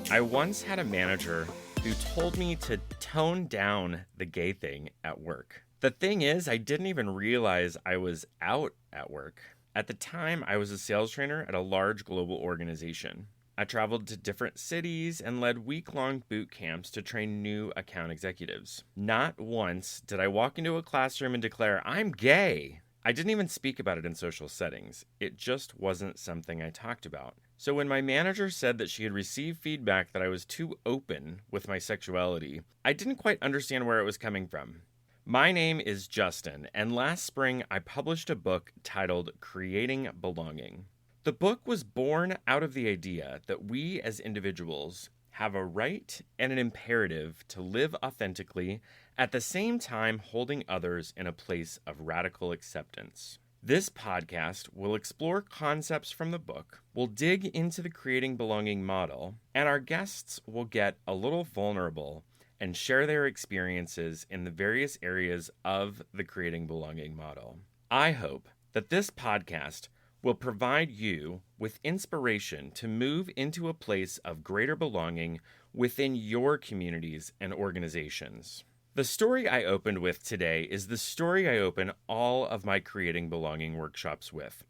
I once had a manager who told me to tone down the gay thing at work. The thing is, I didn't even realize I was out at work. At the time, I was a sales trainer at a large global organization. I traveled to different cities and led week-long boot camps to train new account executives. Not once did I walk into a classroom and declare, "I'm gay." I didn't even speak about it in social settings. It just wasn't something I talked about. So when my manager said that she had received feedback that I was too open with my sexuality, I didn't quite understand where it was coming from. My name is Justin, and last spring I published a book titled Creating Belonging. The book was born out of the idea that we as individuals have a right and an imperative to live authentically, at the same time holding others in a place of radical acceptance. This podcast will explore concepts from the book, we'll dig into the Creating Belonging model, and our guests will get a little vulnerable and share their experiences in the various areas of the Creating Belonging model. I hope that this podcast will provide you with inspiration to move into a place of greater belonging within your communities and organizations. The story I opened with today is the story I open all of my Creating Belonging workshops with.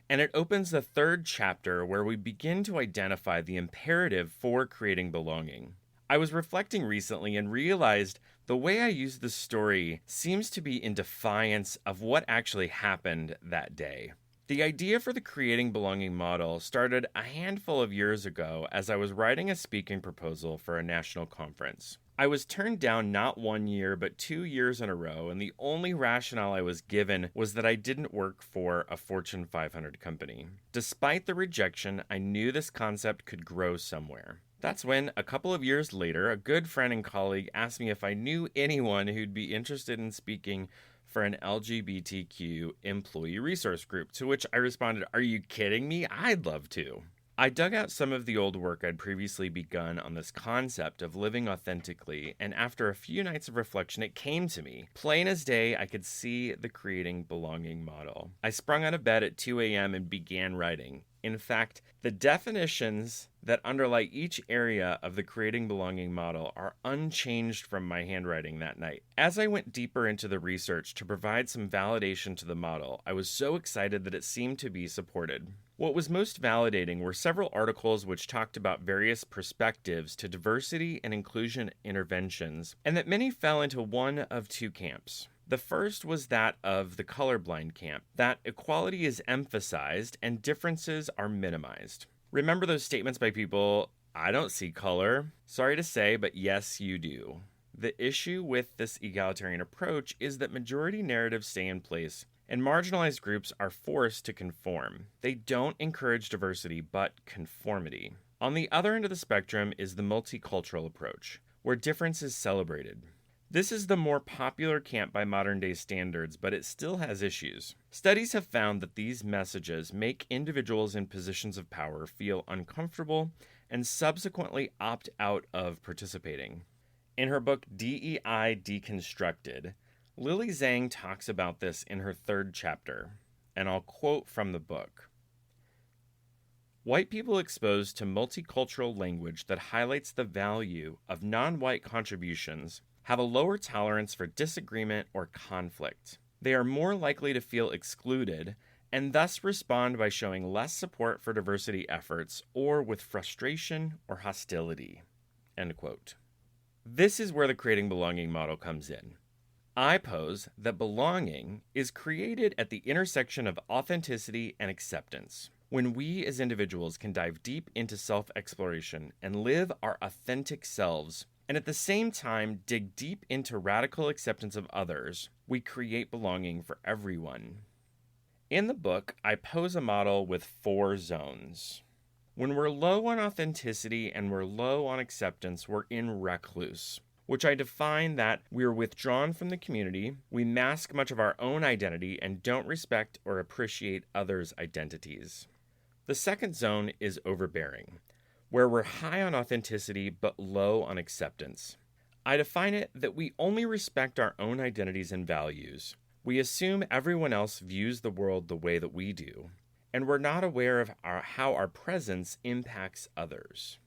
And it opens the third chapter where we begin to identify the imperative for creating belonging. I was reflecting recently and realized the way I use this story seems to be in defiance of what actually happened that day. The idea for the Creating Belonging model started a handful of years ago as I was writing a speaking proposal for a national conference. I was turned down not 1 year, but 2 years in a row, and the only rationale I was given was that I didn't work for a Fortune 500 company. Despite the rejection, I knew this concept could grow somewhere. That's when, a couple of years later, a good friend and colleague asked me if I knew anyone who'd be interested in speaking for an LGBTQ employee resource group, to which I responded, "Are you kidding me? I'd love to." I dug out some of the old work I'd previously begun on this concept of living authentically, and after a few nights of reflection, it came to me. Plain as day, I could see the Creating Belonging model. I sprung out of bed at 2 a.m. and began writing. In fact, the definitions that underlie each area of the Creating Belonging model are unchanged from my handwriting that night. As I went deeper into the research to provide some validation to the model, I was so excited that it seemed to be supported. What was most validating were several articles which talked about various perspectives to diversity and inclusion interventions, and that many fell into one of two camps. The first was that of the colorblind camp, that equality is emphasized and differences are minimized. Remember those statements by people, "I don't see color." Sorry to say, but yes, you do. The issue with this egalitarian approach is that majority narratives stay in place, and marginalized groups are forced to conform. They don't encourage diversity, but conformity. On the other end of the spectrum is the multicultural approach, where difference is celebrated. This is the more popular camp by modern-day standards, but it still has issues. Studies have found that these messages make individuals in positions of power feel uncomfortable and subsequently opt out of participating. In her book DEI Deconstructed, Lily Zhang talks about this in her third chapter, and I'll quote from the book. White people exposed to multicultural language that highlights the value of non-white contributions have a lower tolerance for disagreement or conflict. They are more likely to feel excluded and thus respond by showing less support for diversity efforts or with frustration or hostility. End quote. This is where the Creating Belonging model comes in. I pose that belonging is created at the intersection of authenticity and acceptance. When we as individuals can dive deep into self-exploration and live our authentic selves, and at the same time dig deep into radical acceptance of others, we create belonging for everyone. In the book, I pose a model with 4 zones. When we're low on authenticity and we're low on acceptance, we're in recluse, which I define that we're withdrawn from the community, we mask much of our own identity, and don't respect or appreciate others' identities. The second zone is overbearing, where we're high on authenticity but low on acceptance. I define it that we only respect our own identities and values. We assume everyone else views the world the way that we do, and we're not aware of how our presence impacts others.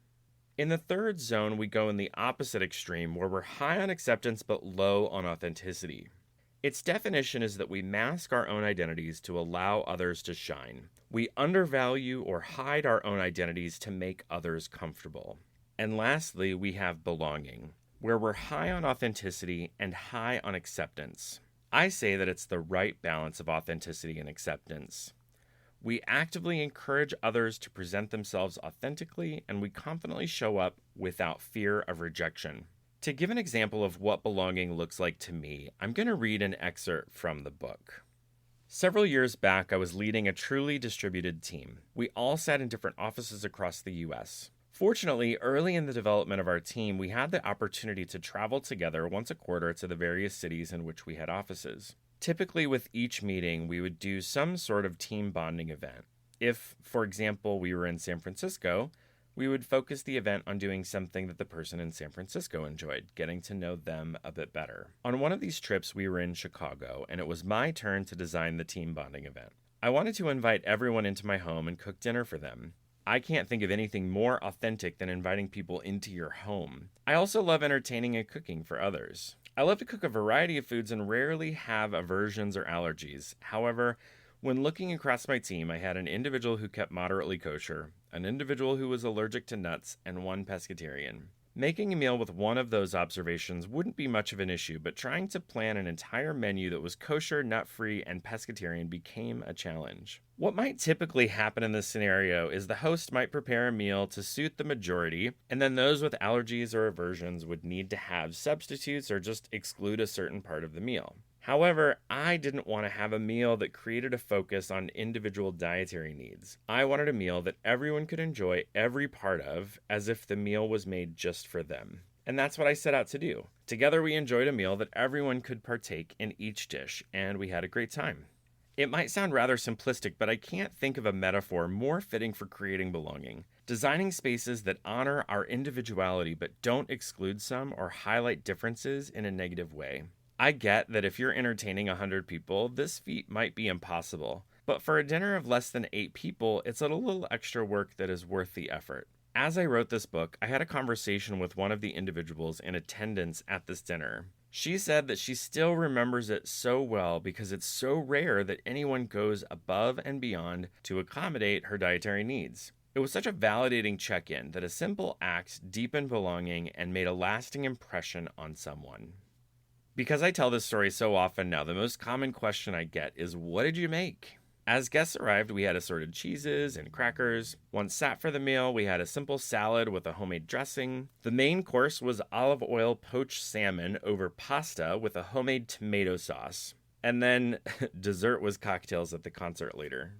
In the third zone, we go in the opposite extreme where we're high on acceptance but low on authenticity. Its definition is that we mask our own identities to allow others to shine. We undervalue or hide our own identities to make others comfortable. And lastly, we have belonging, where we're high on authenticity and high on acceptance. I say that it's the right balance of authenticity and acceptance. We actively encourage others to present themselves authentically, and we confidently show up without fear of rejection. To give an example of what belonging looks like to me, I'm going to read an excerpt from the book. Several years back, I was leading a truly distributed team. We all sat in different offices across the U.S. Fortunately, early in the development of our team, we had the opportunity to travel together once a quarter to the various cities in which we had offices. Typically, with each meeting, we would do some sort of team bonding event. If, for example, we were in San Francisco, we would focus the event on doing something that the person in San Francisco enjoyed, getting to know them a bit better. On one of these trips, we were in Chicago, and it was my turn to design the team bonding event. I wanted to invite everyone into my home and cook dinner for them. I can't think of anything more authentic than inviting people into your home. I also love entertaining and cooking for others. I love to cook a variety of foods and rarely have aversions or allergies. However, when looking across my team, I had an individual who kept moderately kosher, an individual who was allergic to nuts, and one pescatarian. Making a meal with one of those observations wouldn't be much of an issue, but trying to plan an entire menu that was kosher, nut-free, and pescatarian became a challenge. What might typically happen in this scenario is the host might prepare a meal to suit the majority, and then those with allergies or aversions would need to have substitutes or just exclude a certain part of the meal. However, I didn't want to have a meal that created a focus on individual dietary needs. I wanted a meal that everyone could enjoy every part of, as if the meal was made just for them. And that's what I set out to do. Together we enjoyed a meal that everyone could partake in each dish, and we had a great time. It might sound rather simplistic, but I can't think of a metaphor more fitting for creating belonging. Designing spaces that honor our individuality but don't exclude some or highlight differences in a negative way. I get that if you're entertaining 100 people, this feat might be impossible. But for a dinner of less than 8 people, it's a little extra work that is worth the effort. As I wrote this book, I had a conversation with one of the individuals in attendance at this dinner. She said that she still remembers it so well because it's so rare that anyone goes above and beyond to accommodate her dietary needs. It was such a validating check-in that a simple act deepened belonging and made a lasting impression on someone. Because I tell this story so often now, the most common question I get is, what did you make? As guests arrived, we had assorted cheeses and crackers. Once sat for the meal, we had a simple salad with a homemade dressing. The main course was olive oil poached salmon over pasta with a homemade tomato sauce. And then dessert was cocktails at the concert later.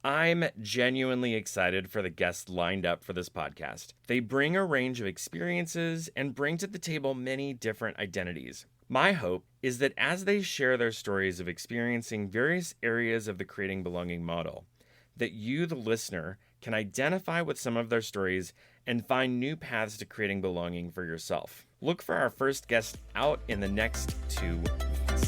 I'm genuinely excited for the guests lined up for this podcast. They bring a range of experiences and bring to the table many different identities. My hope is that as they share their stories of experiencing various areas of the Creating Belonging model, that you, the listener, can identify with some of their stories and find new paths to creating belonging for yourself. Look for our first guest out in the next 2 weeks.